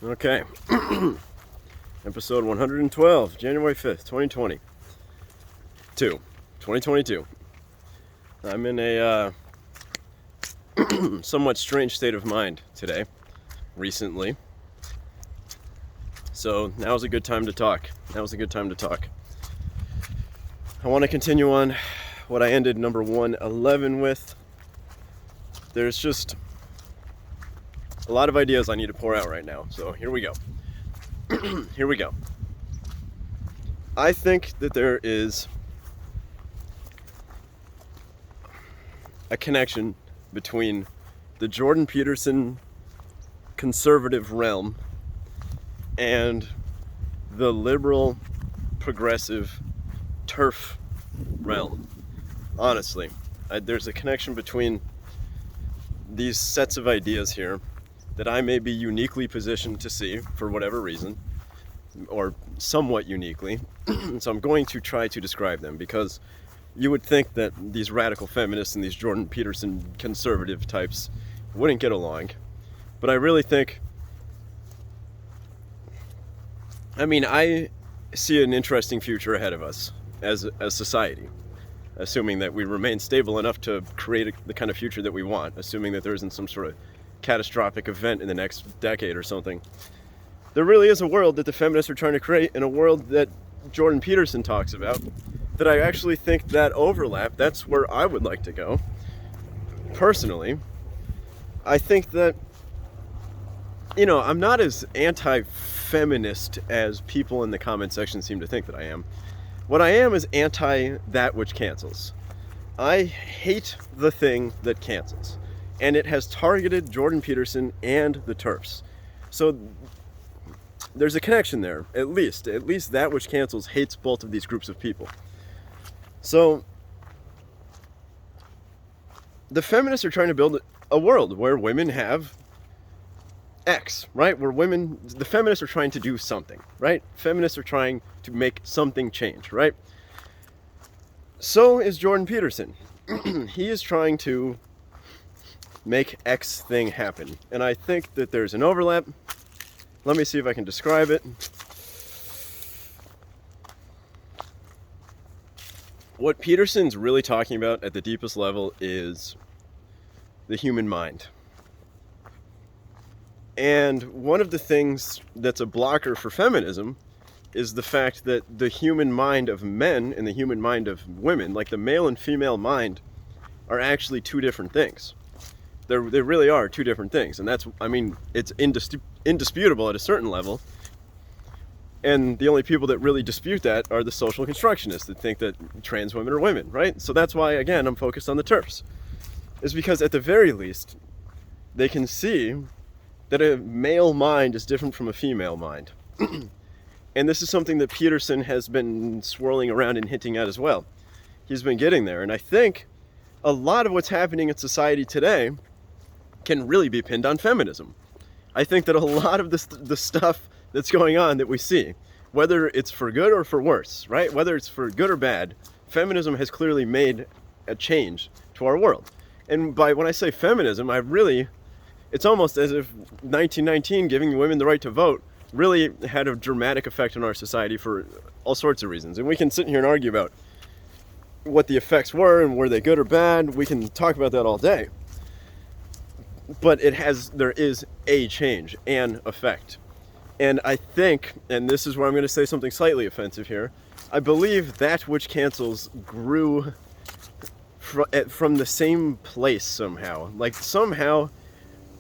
Okay. Episode 112, January 5th, 2020. 2022. I'm in a somewhat strange state of mind today, recently. So now's a good time to talk. I want to continue on what I ended number 111 with. There's just a lot of ideas I need to pour out right now. So here we go. I think that there is a connection between the Jordan Peterson conservative realm and the liberal progressive TERF realm. Honestly, there's a connection between these sets of ideas here that I may be uniquely positioned to see for whatever reason, or somewhat uniquely. So I'm going to try to describe them, because you would think that these radical feminists and these Jordan Peterson conservative types wouldn't get along. But I really think, I see an interesting future ahead of us as a society, assuming that we remain stable enough to create the kind of future that we want, assuming that there isn't some sort of catastrophic event in the next decade or something. There really is a world that the feminists are trying to create, and a world that Jordan Peterson talks about, that I actually think that overlap. That's where I would like to go. Personally, I think that, I'm not as anti-feminist as people in the comment section seem to think that I am. What I am is anti that which cancels. I hate the thing that cancels. And it has targeted Jordan Peterson and the TERFs. So there's a connection there, at least that which cancels hates both of these groups of people. So the feminists are trying to build a world where women have X, right? The feminists are trying to do something, right? Feminists are trying to make something change, right? So is Jordan Peterson. He is trying to make X thing happen. And I think that there's an overlap. Let me see if I can describe it. What Peterson's really talking about at the deepest level is the human mind. And one of the things that's a blocker for feminism is the fact that the human mind of men and the human mind of women, like the male and female mind, are actually two different things. They really are two different things. And it's indisputable at a certain level. And the only people that really dispute that are the social constructionists that think that trans women are women, right? So that's why, again, I'm focused on the TERFs. Is because at the very least, they can see that a male mind is different from a female mind. And this is something that Peterson has been swirling around and hinting at as well. He's been getting there. And I think a lot of what's happening in society today can really be pinned on feminism. I think that a lot of the stuff that's going on that we see, whether it's for good or for worse, right? Whether it's for good or bad, feminism has clearly made a change to our world. And when I say feminism, it's almost as if 1919, giving women the right to vote, really had a dramatic effect on our society for all sorts of reasons. And we can sit here and argue about what the effects were and were they good or bad. We can talk about that all day. But there is a change, an effect. And I think, and this is where I'm going to say something slightly offensive here, I believe that which cancels grew from the same place somehow. Like somehow,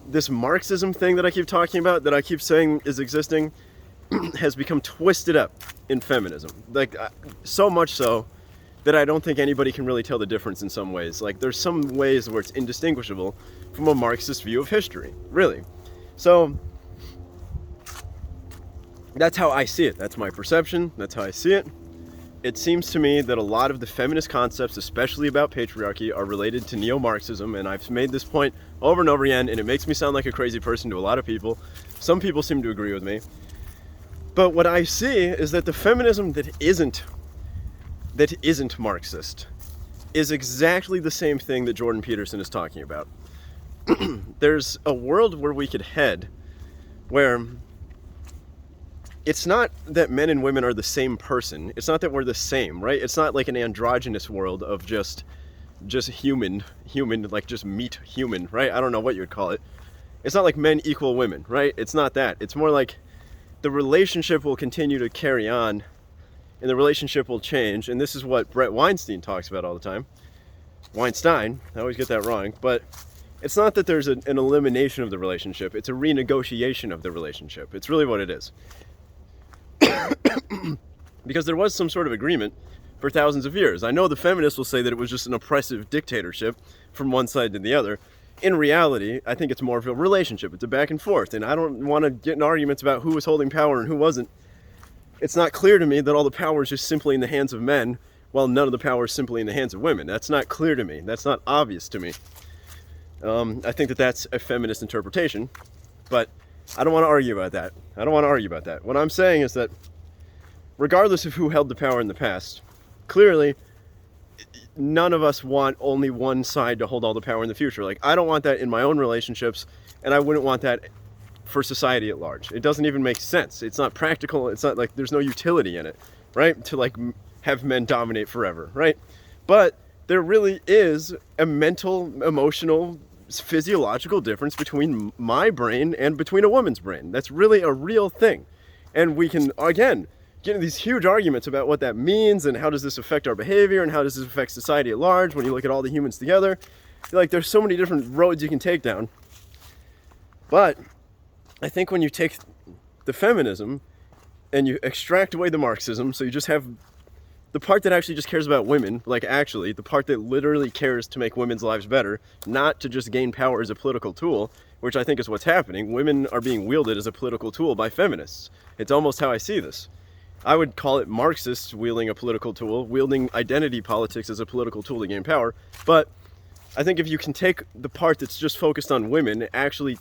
this Marxism thing that I keep talking about, that I keep saying is existing, has become twisted up in feminism. Like, so much so that I don't think anybody can really tell the difference in some ways. Like, there's some ways where it's indistinguishable from a Marxist view of history, really. So, that's how I see it. That's my perception. That's how I see it. It seems to me that a lot of the feminist concepts, especially about patriarchy, are related to neo-Marxism, and I've made this point over and over again, and it makes me sound like a crazy person to a lot of people. Some people seem to agree with me. But what I see is that the feminism that isn't Marxist is exactly the same thing that Jordan Peterson is talking about. There's a world where we could head where it's not that men and women are the same person. It's not that we're the same, right? It's not like an androgynous world of just human, like just meat human, right? I don't know what you would call it. It's not like men equal women, right? It's not that. It's more like the relationship will continue to carry on and the relationship will change. And this is what Brett Weinstein talks about all the time. Weinstein, I always get that wrong, but it's not that there's an elimination of the relationship. It's a renegotiation of the relationship. It's really what it is. Because there was some sort of agreement for thousands of years. I know the feminists will say that it was just an oppressive dictatorship from one side to the other. In reality, I think it's more of a relationship. It's a back and forth, and I don't want to get in arguments about who was holding power and who wasn't. It's not clear to me that all the power is just simply in the hands of men, while none of the power is simply in the hands of women. That's not clear to me. That's not obvious to me. I think that that's a feminist interpretation, but I don't want to argue about that. What I'm saying is that regardless of who held the power in the past, clearly none of us want only one side to hold all the power in the future. Like, I don't want that in my own relationships, and I wouldn't want that for society at large. It doesn't even make sense. It's not practical. It's not like there's no utility in it, right? To like have men dominate forever, right? But there really is a mental, emotional, physiological difference between my brain and between a woman's brain. That's really a real thing. And we can, again, get into these huge arguments about what that means and how does this affect our behavior and how does this affect society at large when you look at all the humans together. Like, there's so many different roads you can take down. But I think when you take the feminism and you extract away the Marxism, so you just have the part that actually just cares about women, like actually the part that literally cares to make women's lives better, not to just gain power as a political tool, which I think is what's happening. Women are being wielded as a political tool by feminists. It's almost how I see this. I would call it Marxists wielding a political tool, wielding identity politics as a political tool to gain power. But I think if you can take the part that's just focused on women, actually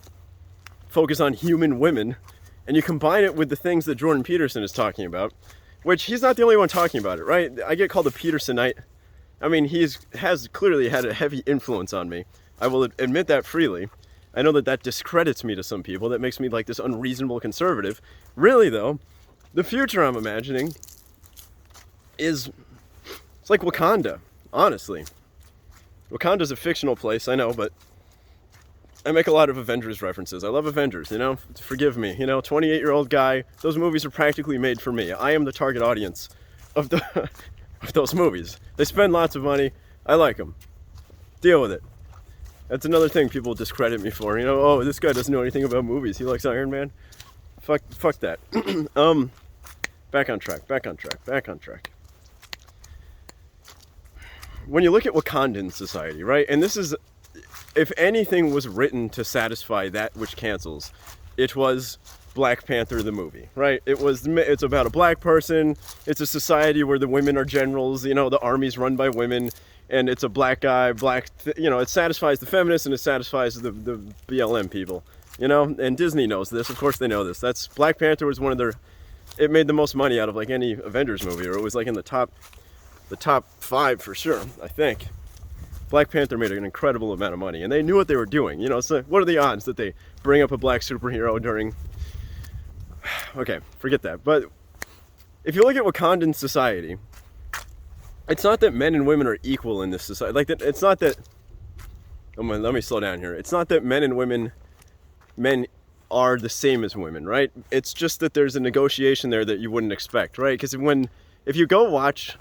focus on human women, and you combine it with the things that Jordan Peterson is talking about, which he's not the only one talking about it, right? I get called a Petersonite. I mean, has clearly had a heavy influence on me. I will admit that freely. I know that discredits me to some people. That makes me like this unreasonable conservative. Really, though, the future I'm imagining it's like Wakanda, honestly. Wakanda's a fictional place, I know, but I make a lot of Avengers references. I love Avengers, forgive me. 28-year-old guy, those movies are practically made for me. I am the target audience of of those movies. They spend lots of money. I like them. Deal with it. That's another thing people discredit me for. Oh, this guy doesn't know anything about movies. He likes Iron Man. Fuck that. Back on track. When you look at Wakandan society, right? And this is, if anything was written to satisfy that which cancels, it was Black Panther the movie, right? It's about a black person. It's a society where the women are generals. The army's run by women, and it's a black guy. It satisfies the feminists and it satisfies the BLM people. And Disney knows this. Of course they know this. That's Black Panther was it made the most money out of like any Avengers movie, or it was like in the top 5 for sure, I think. Black Panther made an incredible amount of money, and they knew what they were doing. So what are the odds that they bring up a black superhero during... Okay, forget that. But if you look at Wakandan society, it's not that men and women are equal in this society. Like, it's not that... Let me slow down here. It's not that men are the same as women, right? It's just that there's a negotiation there that you wouldn't expect, right? Because if you go watch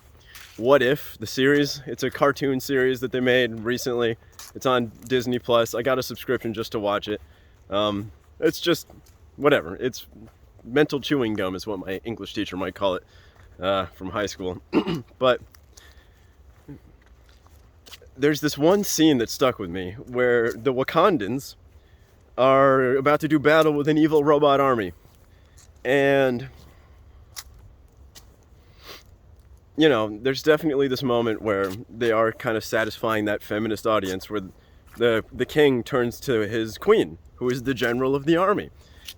What If, the series, it's a cartoon series that they made recently. It's on Disney Plus. I got a subscription just to watch it. It's just whatever. It's mental chewing gum is what my English teacher might call it from high school. But there's this one scene that stuck with me where the Wakandans are about to do battle with an evil robot army. And there's definitely this moment where they are kind of satisfying that feminist audience where the king turns to his queen, who is the general of the army.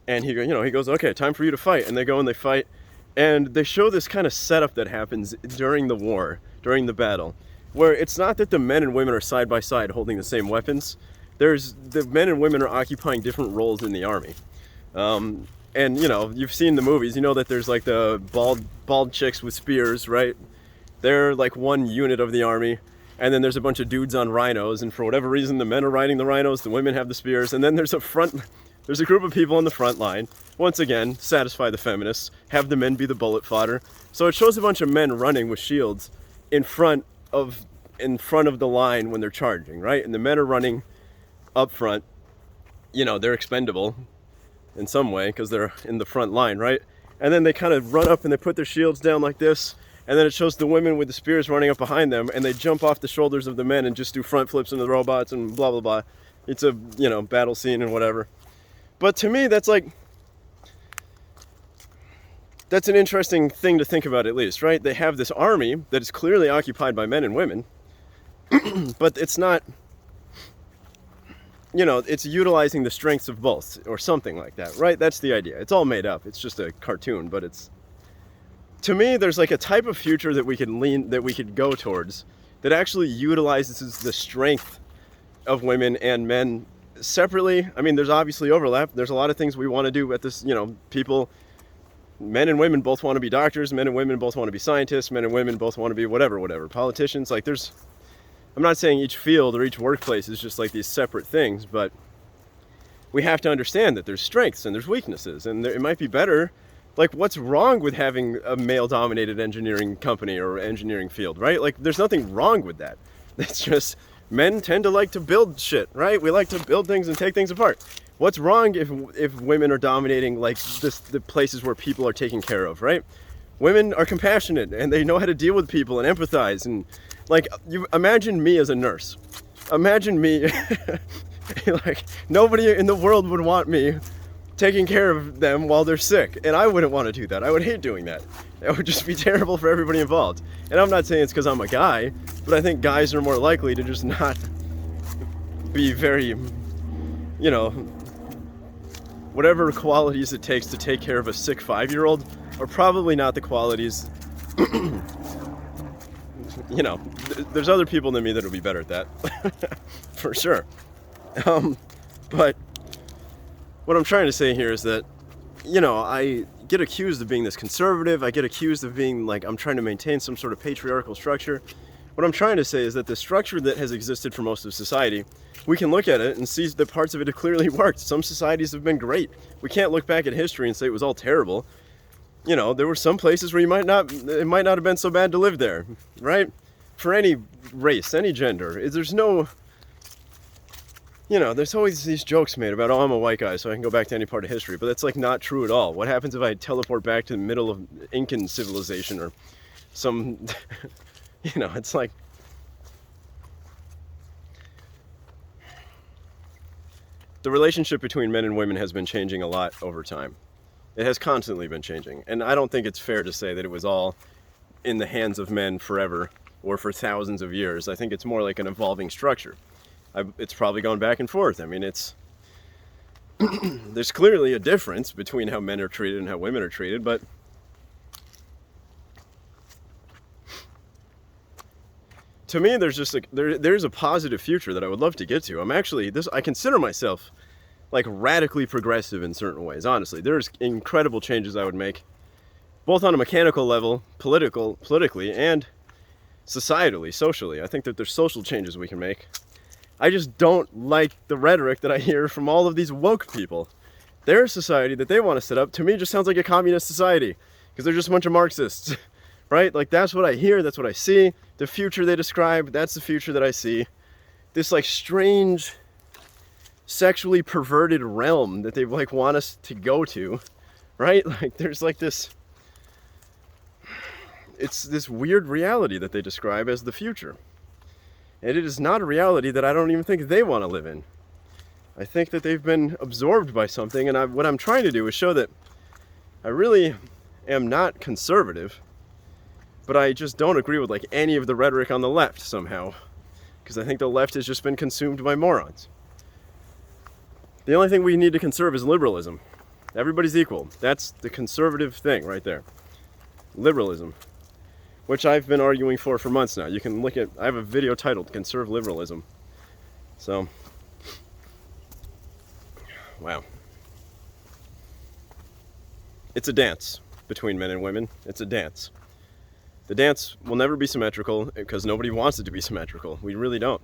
And he goes, okay, time for you to fight. And they go and they fight. And they show this kind of setup that happens during the war, during the battle, where it's not that the men and women are side by side holding the same weapons. The men and women are occupying different roles in the army. And And you know, you've seen the movies, you know that there's like the bald chicks with spears, right? They're like one unit of the army. And then there's a bunch of dudes on rhinos, and for whatever reason the men are riding the rhinos, the women have the spears, and then there's a group of people on the front line. Once again, satisfy the feminists, have the men be the bullet fodder. So it shows a bunch of men running with shields in front of the line when they're charging, right? And the men are running up front. You know, they're expendable in some way because they're in the front line, right? And then they kind of run up and they put their shields down like this. And then it shows the women with the spears running up behind them, and they jump off the shoulders of the men and just do front flips into the robots and blah, blah, blah. It's a, you know, battle scene and whatever. But to me, that's an interesting thing to think about, at least, right? They have this army that is clearly occupied by men and women, but it's not, you know, it's utilizing the strengths of both or something like that, right? That's the idea. It's all made up. It's just a cartoon, but it's, to me, there's like a type of future that we could go towards that actually utilizes the strength of women and men separately. I mean, there's obviously overlap. There's a lot of things we want to do at this, you know, men and women both want to be doctors, men and women both want to be scientists, men and women both want to be whatever, politicians. Like I'm not saying each field or each workplace is just like these separate things, but we have to understand that there's strengths and there's weaknesses, and it might be better. Like, what's wrong with having a male-dominated engineering company or engineering field, right? Like, there's nothing wrong with that. It's just, men tend to like to build shit, right? We like to build things and take things apart. What's wrong if women are dominating, like, the places where people are taken care of, right? Women are compassionate, and they know how to deal with people and empathize. And, like, you imagine me as a nurse. Imagine me, like, nobody in the world would want me taking care of them while they're sick, and I wouldn't want to do that. I would hate doing that. It would just be terrible for everybody involved. And I'm not saying it's because I'm a guy, but I think guys are more likely to just not be very, you know, whatever qualities it takes to take care of a sick 5-year-old are probably not the qualities. You know, there's other people than me that will be better at that, for sure. But what I'm trying to say here is that, you know, I get accused of being this conservative. I get accused of being like, I'm trying to maintain some sort of patriarchal structure. What I'm trying to say is that the structure that has existed for most of society, we can look at it and see that parts of it have clearly worked. Some societies have been great. We can't look back at history and say it was all terrible. You know, there were some places where it might not have been so bad to live there, right? For any race, any gender. There's no, you know, there's always these jokes made about, oh, I'm a white guy, so I can go back to any part of history. But that's, like, not true at all. What happens if I teleport back to the middle of Incan civilization or some, you know, it's like, the relationship between men and women has been changing a lot over time. It has constantly been changing. And I don't think it's fair to say that it was all in the hands of men forever or for thousands of years. I think it's more like an evolving structure. It's probably going back and forth. I mean, there's clearly a difference between how men are treated and how women are treated, but to me, there's just there's a positive future that I would love to get to. I consider myself like radically progressive in certain ways, honestly. There's incredible changes I would make, both on a mechanical level, politically, and societally, socially. I think that there's social changes we can make. I just don't like the rhetoric that I hear from all of these woke people. Their society that they want to set up, to me, just sounds like a communist society, because they're just a bunch of Marxists, right? Like, that's what I hear, that's what I see. The future they describe, that's the future that I see. This, like, strange, sexually perverted realm that they, like, want us to go to, right? Like, there's, like, it's this weird reality that they describe as the future. And it is not a reality that I don't even think they want to live in. I think that they've been absorbed by something, and what I'm trying to do is show that I really am not conservative, but I just don't agree with, like, any of the rhetoric on the left somehow, because I think the left has just been consumed by morons. The only thing we need to conserve is liberalism. Everybody's equal. That's the conservative thing right there. Liberalism. Which I've been arguing for months now. You can look at, I have a video titled Conserve Liberalism. So, wow. It's a dance between men and women. It's a dance. The dance will never be symmetrical because nobody wants it to be symmetrical. We really don't.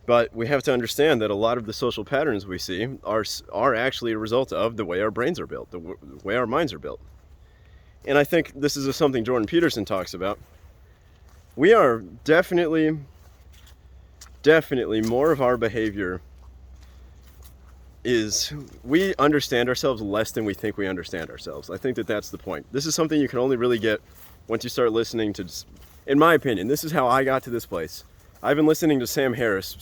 But we have to understand that a lot of the social patterns we see are actually a result of the way our brains are built, the way our minds are built. And I think this is something Jordan Peterson talks about. We are definitely more of our behavior is we understand ourselves less than we think we understand ourselves. I think that that's the point. This is something you can only really get once you start listening to, in my opinion, this is how I got to this place. I've been listening to Sam Harris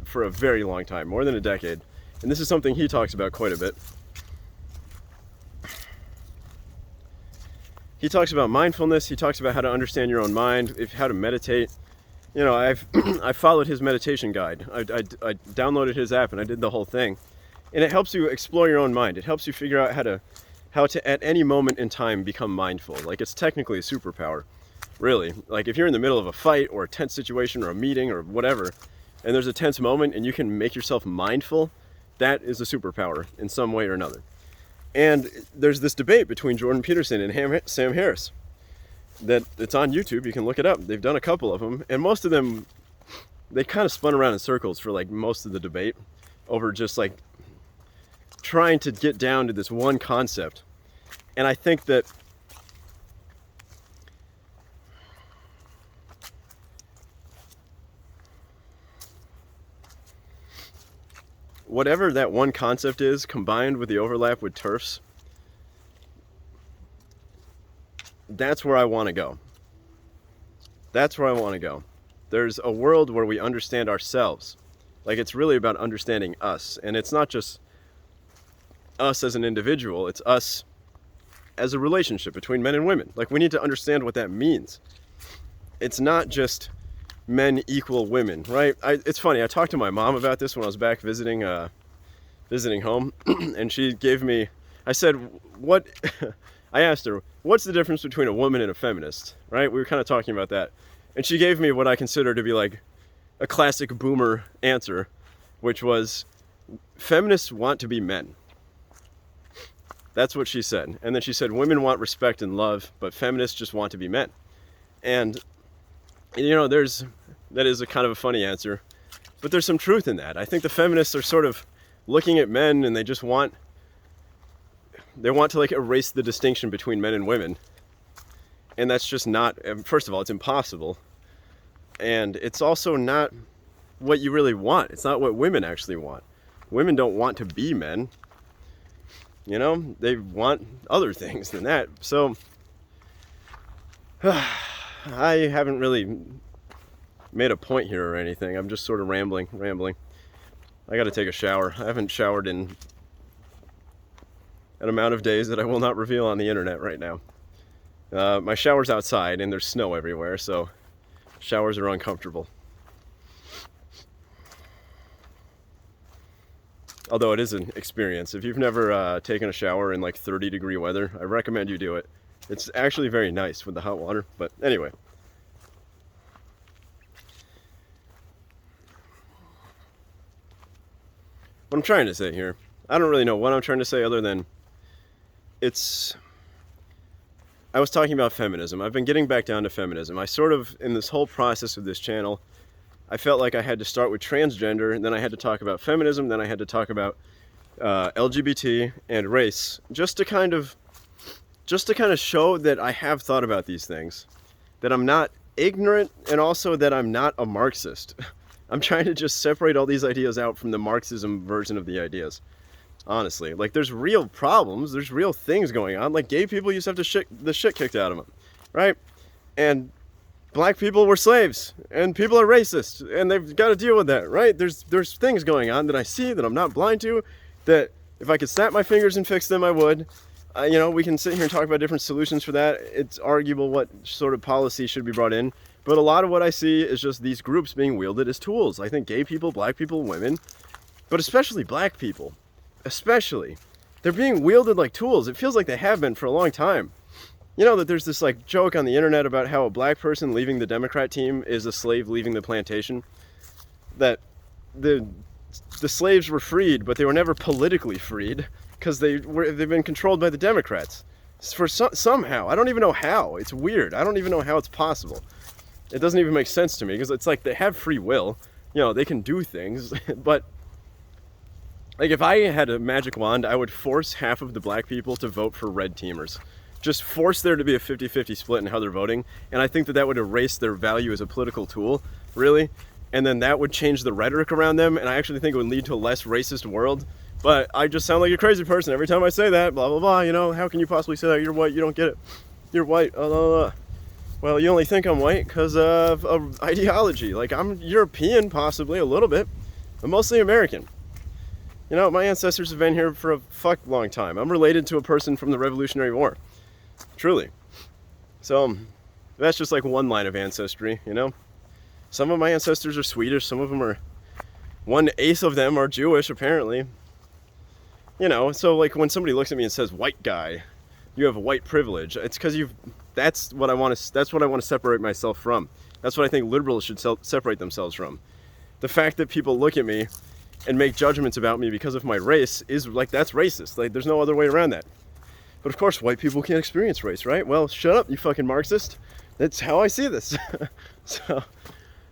for a very long time, more than a decade. And this is something he talks about quite a bit. He talks about mindfulness. He talks about how to understand your own mind, how to meditate. You know, I followed his meditation guide. I downloaded his app and I did the whole thing. And it helps you explore your own mind. It helps you figure out how to at any moment in time become mindful. Like, it's technically a superpower, really. Like, if you're in the middle of a fight or a tense situation or a meeting or whatever, and there's a tense moment and you can make yourself mindful, that is a superpower in some way or another. And there's this debate between Jordan Peterson and Sam Harris that it's on YouTube. You can look it up. They've done a couple of them, and most of them, they kind of spun around in circles for like most of the debate over just like trying to get down to this one concept. And I think that whatever that one concept is, combined with the overlap with TERFs, that's where I want to go. That's where I want to go. There's a world where we understand ourselves. Like, it's really about understanding us. And it's not just us as an individual, it's us as a relationship between men and women. Like, we need to understand what that means. It's not just men equal women, right? It's funny, I talked to my mom about this when I was back visiting home, and she gave me, I said, I asked her, what's the difference between a woman and a feminist, right? We were kind of talking about that. And she gave me what I consider to be like a classic boomer answer, which was, feminists want to be men. That's what she said. And then she said, women want respect and love, but feminists just want to be men. And, you know, that is a kind of a funny answer, but there's some truth in that. I think the feminists are sort of looking at men and they want to like erase the distinction between men and women. And that's just not, first of all, it's impossible. And it's also not what you really want. It's not what women actually want. Women don't want to be men. You know, they want other things than that. So, I haven't really made a point here or anything. I'm just sort of rambling. I gotta take a shower. I haven't showered in an amount of days that I will not reveal on the internet right now. My shower's outside and there's snow everywhere, so showers are uncomfortable. Although it is an experience. If you've never taken a shower in like 30-degree weather, I recommend you do it. It's actually very nice with the hot water, but anyway. What I'm trying to say here, I don't really know what I'm trying to say other than I was talking about feminism. I've been getting back down to feminism. I sort of, in this whole process of this channel, I felt like I had to start with transgender, and then I had to talk about feminism, then I had to talk about LGBT and race, just to kind of show that I have thought about these things, that I'm not ignorant, and also that I'm not a Marxist. I'm trying to just separate all these ideas out from the Marxism version of the ideas. Honestly, like, there's real problems, there's real things going on. Like, gay people used to have the shit kicked out of them, right? And black people were slaves, and people are racist, and they've got to deal with that, right? There's things going on that I see, that I'm not blind to, that if I could snap my fingers and fix them, I would. You know, we can sit here and talk about different solutions for that. It's arguable what sort of policy should be brought in, but a lot of what I see is just these groups being wielded as tools. I think gay people, black people, women, but especially black people, they're being wielded like tools. It feels like they have been for a long time. You know that there's this like joke on the internet about how a black person leaving the Democrat team is a slave leaving the plantation. That the the slaves were freed, but they were never politically freed because they've been controlled by the Democrats. Somehow, I don't even know how. It's weird. I don't even know how it's possible. It doesn't even make sense to me because it's like they have free will. You know, they can do things, but like if I had a magic wand, I would force half of the black people to vote for red teamers. Just force there to be a 50-50 split in how they're voting, and I think that would erase their value as a political tool, really, and then that would change the rhetoric around them, and I actually think it would lead to a less racist world. But I just sound like a crazy person every time I say that, blah, blah, blah, you know, how can you possibly say that? You're white, you don't get it. You're white, blah, blah, blah. Well, you only think I'm white because of ideology. Like, I'm European, possibly, a little bit, but mostly American. You know, my ancestors have been here for a long time. I'm related to a person from the Revolutionary War. Truly. So, that's just like one line of ancestry, you know? Some of my ancestors are Swedish, some of them are, 1/8 of them are Jewish, apparently. You know, so like when somebody looks at me and says, white guy, you have white privilege, it's because that's what I want to separate myself from. That's what I think liberals should separate themselves from. The fact that people look at me and make judgments about me because of my race is like, that's racist. Like, there's no other way around that. But of course, white people can't experience race, right? Well, shut up, you fucking Marxist. That's how I see this. So,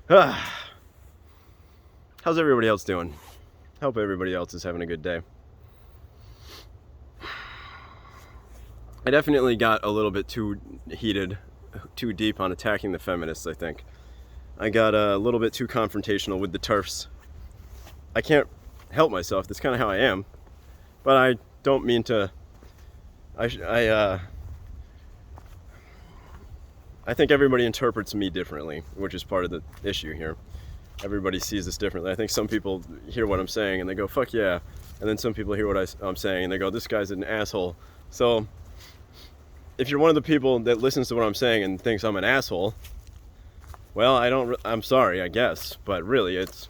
how's everybody else doing? Hope everybody else is having a good day. I definitely got a little bit too heated, too deep on attacking the feminists, I think. I got a little bit too confrontational with the TERFs. I can't help myself, that's kind of how I am. But I don't mean to... I think everybody interprets me differently, which is part of the issue here. Everybody sees this differently. I think some people hear what I'm saying and they go, fuck yeah. And then some people hear what I'm saying and they go, this guy's an asshole. So, if you're one of the people that listens to what I'm saying and thinks I'm an asshole, well, I'm sorry, I guess. But really, it's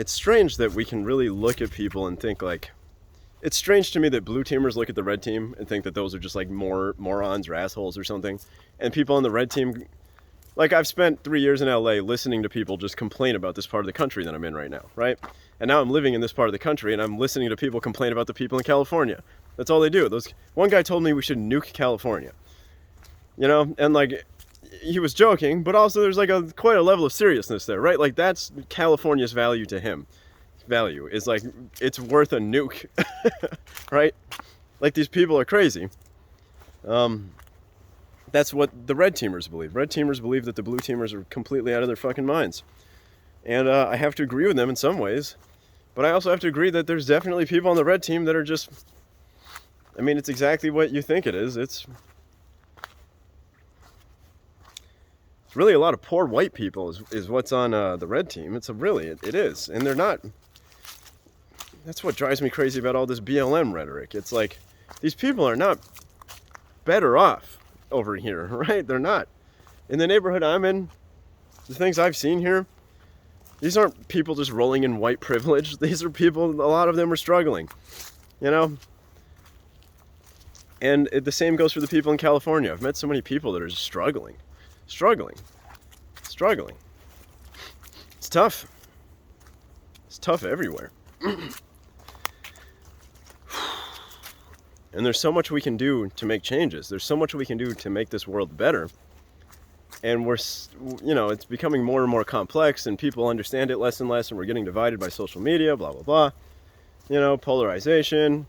strange that we can really look at people and think like, it's strange to me that blue teamers look at the red team and think that those are just like more morons or assholes or something. And people on the red team, like I've spent 3 years in LA listening to people just complain about this part of the country that I'm in right now, right? And now I'm living in this part of the country and I'm listening to people complain about the people in California. That's all they do. One guy told me we should nuke California. You know, and like, he was joking, but also there's like quite a level of seriousness there, right? Like that's California's value to him. Value is like, it's worth a nuke, right? Like these people are crazy. That's what the red teamers believe. Red teamers believe that the blue teamers are completely out of their fucking minds. And I have to agree with them in some ways, but I also have to agree that there's definitely people on the red team that are just, it's exactly what you think it is. It's really a lot of poor white people is what's on the red team. It is. And they're not. That's what drives me crazy about all this BLM rhetoric. It's like, these people are not better off over here, right? They're not. In the neighborhood I'm in, the things I've seen here, these aren't people just rolling in white privilege. These are people, a lot of them are struggling, you know? And the same goes for the people in California. I've met so many people that are just struggling. It's tough. It's tough everywhere. And there's so much we can do to make changes. There's so much we can do to make this world better. And it's becoming more and more complex and people understand it less and less and we're getting divided by social media, blah, blah, blah. Polarization.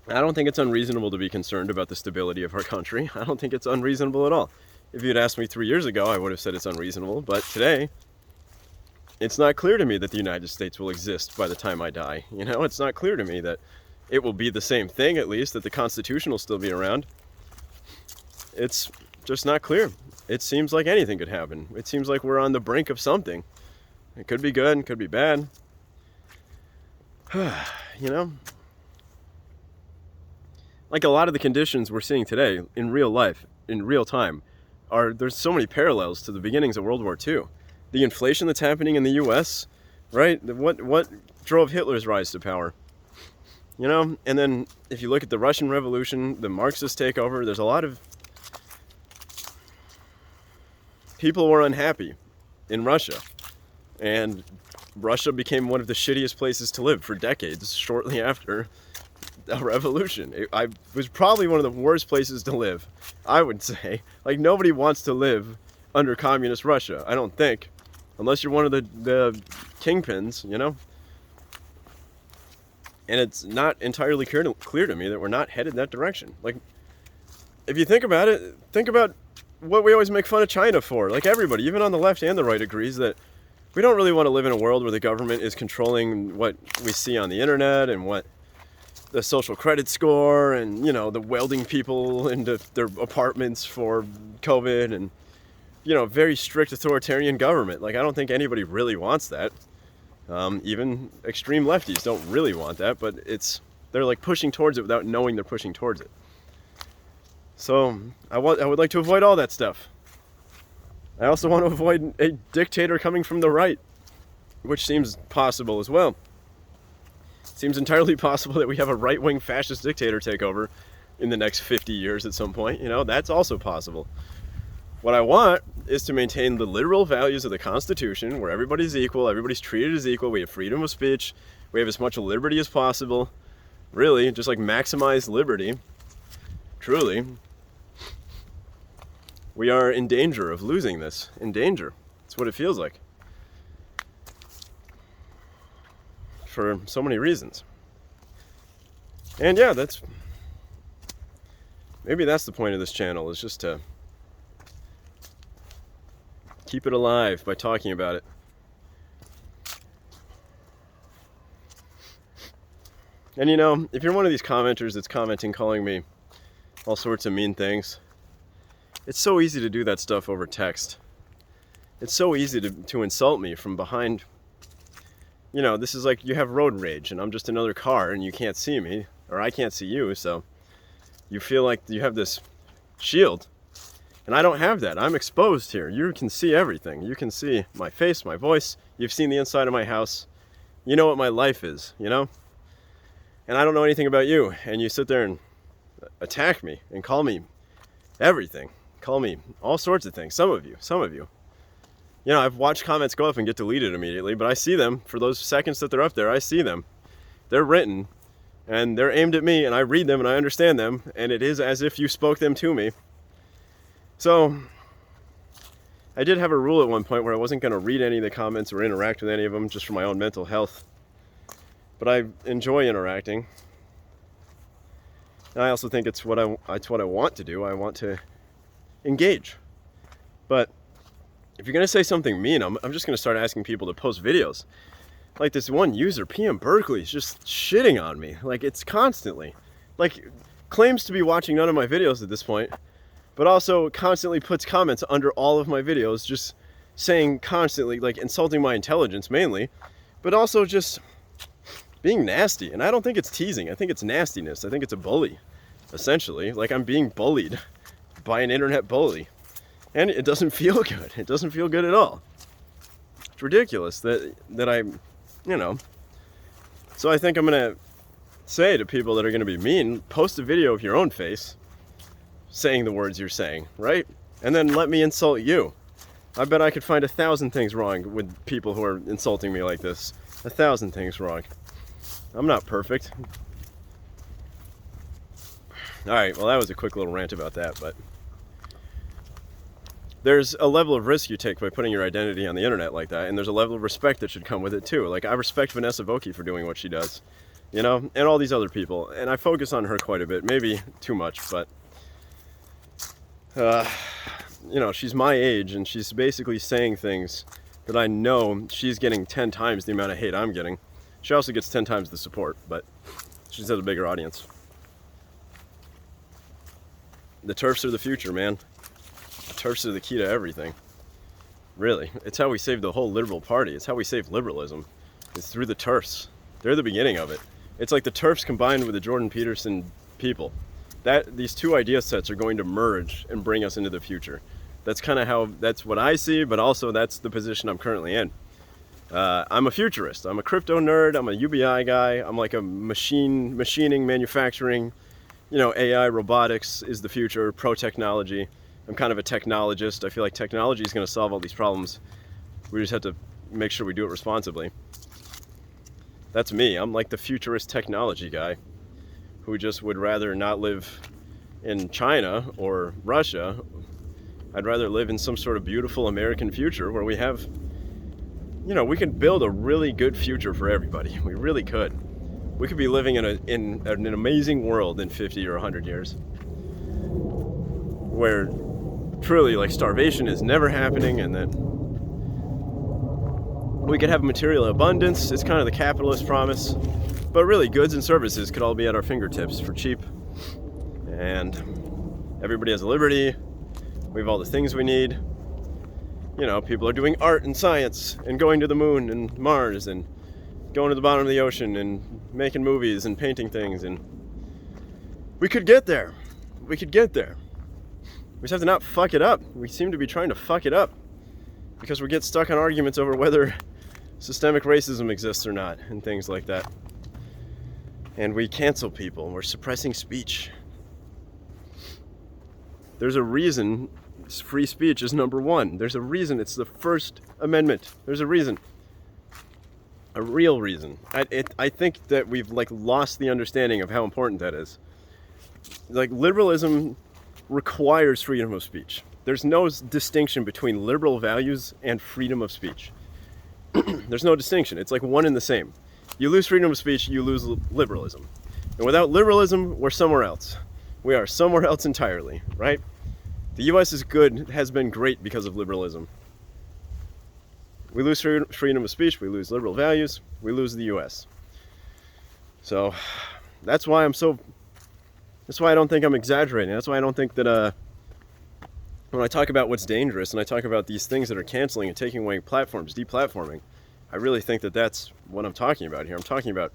I don't think it's unreasonable to be concerned about the stability of our country. I don't think it's unreasonable at all. If you'd asked me 3 years ago, I would have said it's unreasonable. But today, it's not clear to me that the United States will exist by the time I die. It's not clear to me that it will be the same thing, at least, that the Constitution will still be around. It's just not clear. It seems like anything could happen. It seems like we're on the brink of something. It could be good, it could be bad. Like a lot of the conditions we're seeing today in real life, in real time, there's so many parallels to the beginnings of World War II. The inflation that's happening in the US, right? What drove Hitler's rise to power? And then if you look at the Russian Revolution, the Marxist takeover, there's a lot of people were unhappy in Russia, and Russia became one of the shittiest places to live for decades shortly after a revolution. It was probably one of the worst places to live, I would say. Like, nobody wants to live under communist Russia, I don't think, unless you're one of the kingpins, you know? And it's not entirely clear to me that we're not headed that direction. Like, if you think about it, think about what we always make fun of China for. Like, everybody, even on the left and the right, agrees that we don't really want to live in a world where the government is controlling what we see on the internet and what the social credit score and, you know, the welding people into their apartments for COVID and, you know, very strict authoritarian government. Like, I don't think anybody really wants that. Even extreme lefties don't really want that, but they're like pushing towards it without knowing they're pushing towards it. So I would like to avoid all that stuff. I also want to avoid a dictator coming from the right, which seems possible as well. It seems entirely possible that we have a right-wing fascist dictator take over in the next 50 years at some point. You know, that's also possible. What I want is to maintain the literal values of the Constitution, where everybody's equal, everybody's treated as equal, we have freedom of speech, we have as much liberty as possible. Really, just like maximize liberty. Truly. We are in danger of losing this. In danger. That's what it feels like. For so many reasons. And yeah, maybe that's the point of this channel, is just to keep it alive by talking about it. And you know, if you're one of these commenters that's commenting, calling me all sorts of mean things, it's so easy to do that stuff over text. It's so easy to insult me from behind. You know, this is like you have road rage and I'm just another car and you can't see me, or I can't see you, so you feel like you have this shield. And I don't have that. I'm exposed here. You can see everything. You can see my face, my voice. You've seen the inside of my house. You know what my life is, you know? And I don't know anything about you. And you sit there and attack me and call me everything. Call me all sorts of things. Some of you. You know, I've watched comments go up and get deleted immediately, but I see them. For those seconds that they're up there, I see them. They're written, and they're aimed at me, and I read them, and I understand them, and it is as if you spoke them to me. So, I did have a rule at one point where I wasn't going to read any of the comments or interact with any of them just for my own mental health. But I enjoy interacting. And I also think it's what I want to do. I want to engage. But if you're going to say something mean, I'm just going to start asking people to post videos. Like this one user, PM Berkeley, is just shitting on me. Like, it's constantly. Like, claims to be watching none of my videos at this point, but also constantly puts comments under all of my videos, just saying constantly, like, insulting my intelligence mainly, but also just being nasty. And I don't think it's teasing. I think it's nastiness. I think it's a bully, essentially. Like, I'm being bullied by an internet bully. And it doesn't feel good. It doesn't feel good at all. It's ridiculous that I, you know. So I think I'm going to say to people that are going to be mean, post a video of your own face saying the words you're saying, right? And then let me insult you. I bet I could find 1,000 things wrong with people who are insulting me like this. 1,000 things wrong. I'm not perfect. Alright, well, that was a quick little rant about that, but there's a level of risk you take by putting your identity on the internet like that, and there's a level of respect that should come with it too. Like, I respect Vanessa Vokey for doing what she does, you know, and all these other people, and I focus on her quite a bit, maybe too much, but you know, she's my age, and she's basically saying things that I know she's getting 10 times the amount of hate I'm getting. She also gets 10 times the support, but she's has a bigger audience. The TERFs are the future, man. The TERFs are the key to everything. Really. It's how we save the whole liberal party. It's how we save liberalism. It's through the TERFs. They're the beginning of it. It's like the TERFs combined with the Jordan Peterson people. These two idea sets are going to merge and bring us into the future. That's kind of that's what I see, but also that's the position I'm currently in. I'm a futurist. I'm a crypto nerd. I'm a UBI guy. I'm like a machining, manufacturing, you know, AI, robotics is the future, pro-technology. I'm kind of a technologist. I feel like technology is going to solve all these problems. We just have to make sure we do it responsibly. That's me. I'm like the futurist technology guy who just would rather not live in China or Russia. I'd rather live in some sort of beautiful American future where we have, we could build a really good future for everybody. We really could. We could be living in an amazing world in 50 or 100 years where truly like starvation is never happening, and then we could have material abundance. It's kind of the capitalist promise, but really goods and services could all be at our fingertips for cheap, and everybody has liberty. We have all the things we need. People are doing art and science and going to the moon and Mars and going to the bottom of the ocean and making movies and painting things, and we could get there. We could get there. We just have to not fuck it up. We seem to be trying to fuck it up because we get stuck on arguments over whether systemic racism exists or not and things like that. And we cancel people. We're suppressing speech. There's a reason free speech is number one. There's a reason it's the First Amendment. There's a reason. A real reason. I think that we've lost the understanding of how important that is. Liberalism requires freedom of speech. There's no distinction between liberal values and freedom of speech. There's no distinction. It's like one and the same. You lose freedom of speech, you lose liberalism. And without liberalism, we're somewhere else. We are somewhere else entirely, right? The US has been great because of liberalism. We lose freedom of speech, we lose liberal values, we lose the US. So that's why I don't think I'm exaggerating. That's why I don't think that when I talk about what's dangerous and I talk about these things that are canceling and taking away platforms, deplatforming, I really think that that's what I'm talking about here. I'm talking about,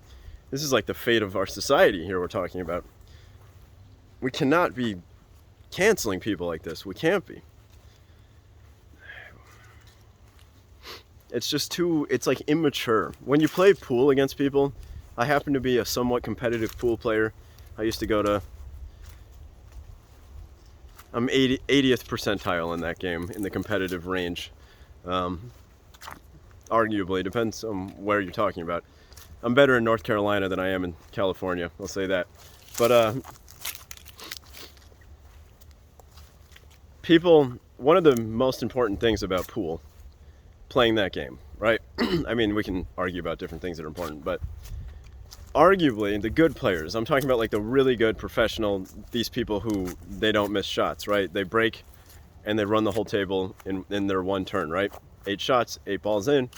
this is like the fate of our society here we're talking about. We cannot be canceling people like this. We can't be. It's just it's like immature. When you play pool against people, I happen to be a somewhat competitive pool player. I used to go to, I'm 80th percentile in that game, in the competitive range. Arguably, depends on where you're talking about. I'm better in North Carolina than I am in California, I'll say that. But one of the most important things about pool, playing that game, right? I mean, we can argue about different things that are important, but arguably the good players, I'm talking about the really good professional, these people who they don't miss shots, right? They break and they run the whole table in their one turn, right? 8 shots, 8 balls in.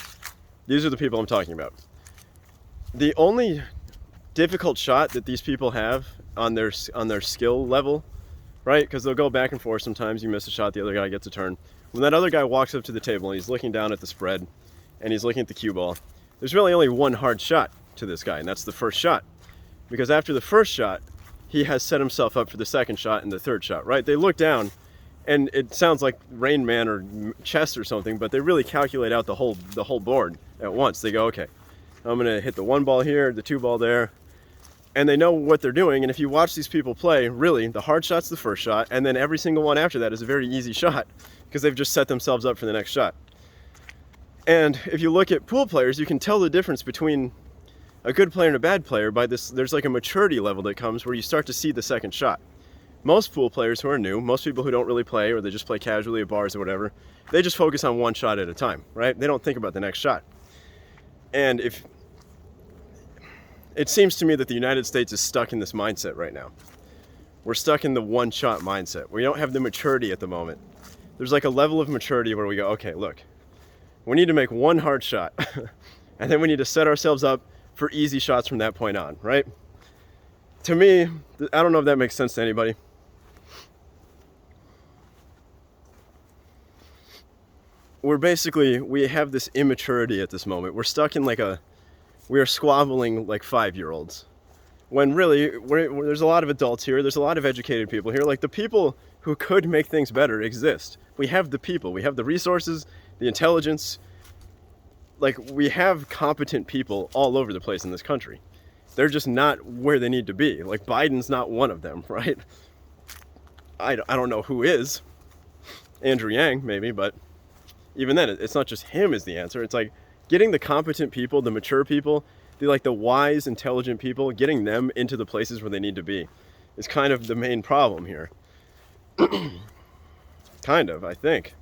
These are the people I'm talking about. The only difficult shot that these people have on their skill level, right? Because they'll go back and forth. Sometimes you miss a shot, the other guy gets a turn. When that other guy walks up to the table and he's looking down at the spread and he's looking at the cue ball, there's really only one hard shot to this guy, and that's the first shot. Because after the first shot, he has set himself up for the second shot and the third shot, right? They look down, and it sounds like Rain Man or chess or something, but they really calculate out the whole board at once. They go, okay, I'm gonna hit the 1 ball here, the 2 ball there, and they know what they're doing. And if you watch these people play, really, the hard shot's the first shot, and then every single one after that is a very easy shot, because they've just set themselves up for the next shot. And if you look at pool players, you can tell the difference between a good player and a bad player by this. There's like a maturity level that comes where you start to see the second shot. Most pool players who are new, most people who don't really play, or they just play casually at bars or whatever, they just focus on one shot at a time, right? They don't think about the next shot. And it seems to me that the United States is stuck in this mindset right now. We're stuck in the one shot mindset. We don't have the maturity at the moment. There's like a level of maturity where we go, okay, look, we need to make one hard shot and then we need to set ourselves up for easy shots from that point on, right? To me, I don't know if that makes sense to anybody. We have this immaturity at this moment. We're stuck in we are squabbling like 5-year-olds. When really, there's a lot of adults here, there's a lot of educated people here. Like, the people who could make things better exist. We have the people, we have the resources, the intelligence. Like, we have competent people all over the place in this country. They're just not where they need to be. Like, Biden's not one of them, right? I don't know who is, Andrew Yang, maybe, but even then, it's not just him is the answer. It's like getting the competent people, the mature people, the wise, intelligent people, getting them into the places where they need to be is kind of the main problem here. Kind of, I think.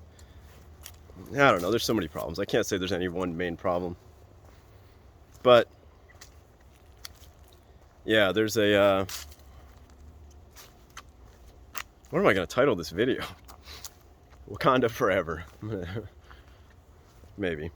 I don't know, there's so many problems. I can't say there's any one main problem. But, yeah, there's a, what am I going to title this video? Wakanda Forever. Maybe.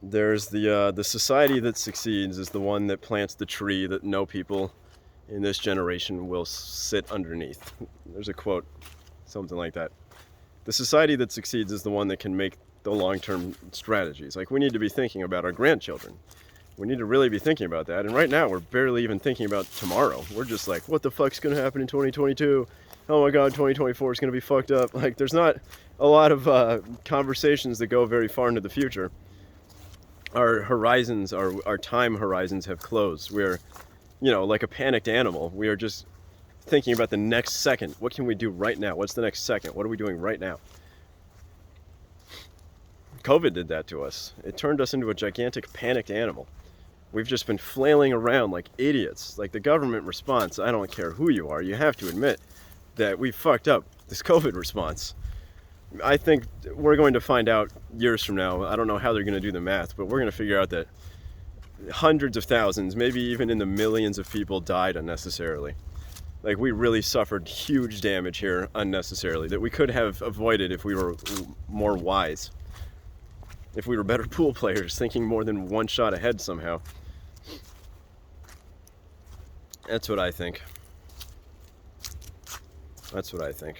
There's the society that succeeds is the one that plants the tree that no people in this generation will sit underneath. There's a quote, something like that. The society that succeeds is the one that can make the long-term strategies. Like, we need to be thinking about our grandchildren. We need to really be thinking about that. And right now, we're barely even thinking about tomorrow. We're just like, what the fuck's going to happen in 2022? Oh my God, 2024 is going to be fucked up. Like, there's not a lot of conversations that go very far into the future. Our horizons, our time horizons have closed. We're, like a panicked animal. We are just thinking about the next second. What can we do right now? What's the next second? What are we doing right now? COVID did that to us. It turned us into a gigantic panicked animal. We've just been flailing around like idiots. Like, the government response, I don't care who you are, you have to admit that we fucked up this COVID response. I think we're going to find out years from now. I don't know how they're going to do the math, but we're going to figure out that hundreds of thousands, maybe even in the millions of people died unnecessarily. Like, we really suffered huge damage here unnecessarily that we could have avoided if we were more wise. If we were better pool players, thinking more than one shot ahead somehow. That's what I think. That's what I think.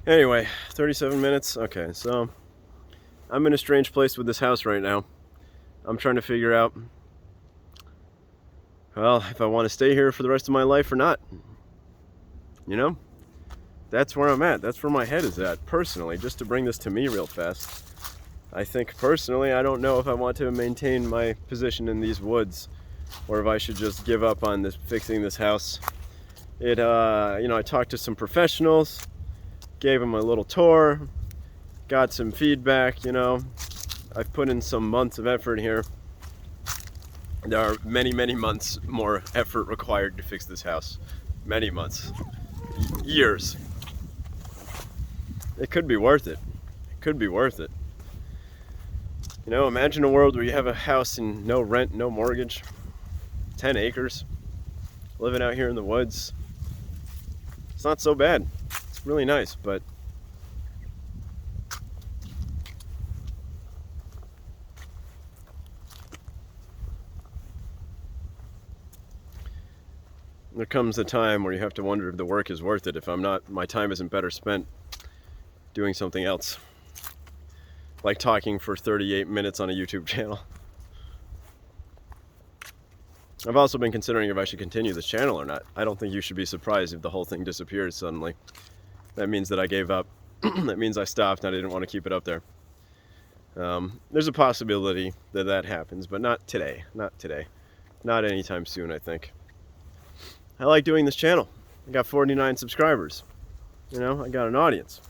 Anyway, 37 minutes. Okay, so I'm in a strange place with this house right now. I'm trying to figure out, well, if I want to stay here for the rest of my life or not. That's where I'm at. That's where my head is at, personally. Just to bring this to me real fast. I think, personally, I don't know if I want to maintain my position in these woods, or if I should just give up on fixing this house. I talked to some professionals, gave them a little tour, got some feedback, I've put in some months of effort here. There are many, many months more effort required to fix this house. Many months. Years. It could be worth it. It could be worth it. Imagine a world where you have a house and no rent, no mortgage, 10 acres, living out here in the woods. It's not so bad. It's really nice, but there comes a time where you have to wonder if the work is worth it, if my time isn't better spent doing something else. Like talking for 38 minutes on a YouTube channel. I've also been considering if I should continue this channel or not. I don't think you should be surprised if the whole thing disappears suddenly. That means that I gave up. That means I stopped and I didn't want to keep it up there. There's a possibility that happens, but not today. Not today. Not anytime soon, I think. I like doing this channel. I got 49 subscribers. I got an audience.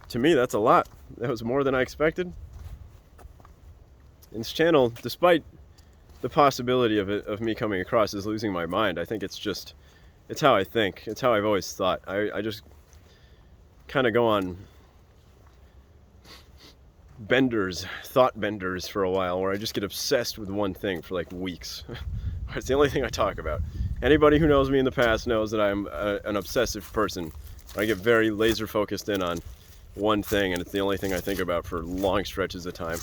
To me, that's a lot. That was more than I expected. And this channel, despite the possibility of me coming across as losing my mind, I think it's how I think. It's how I've always thought. I just kind of go on thought benders for a while, where I just get obsessed with one thing for like weeks. It's the only thing I talk about. Anybody who knows me in the past knows that I'm an obsessive person. I get very laser focused in on one thing, and it's the only thing I think about for long stretches of time.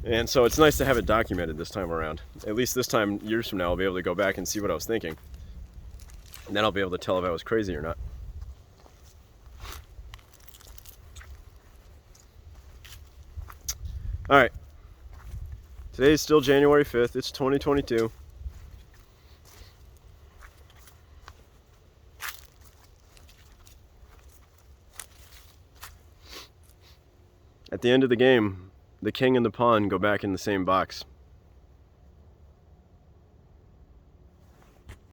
And so it's nice to have it documented this time around. At least this time, years from now, I'll be able to go back and see what I was thinking. And then I'll be able to tell if I was crazy or not. Alright. Today is still January 5th. It's 2022. At the end of the game, the king and the pawn go back in the same box.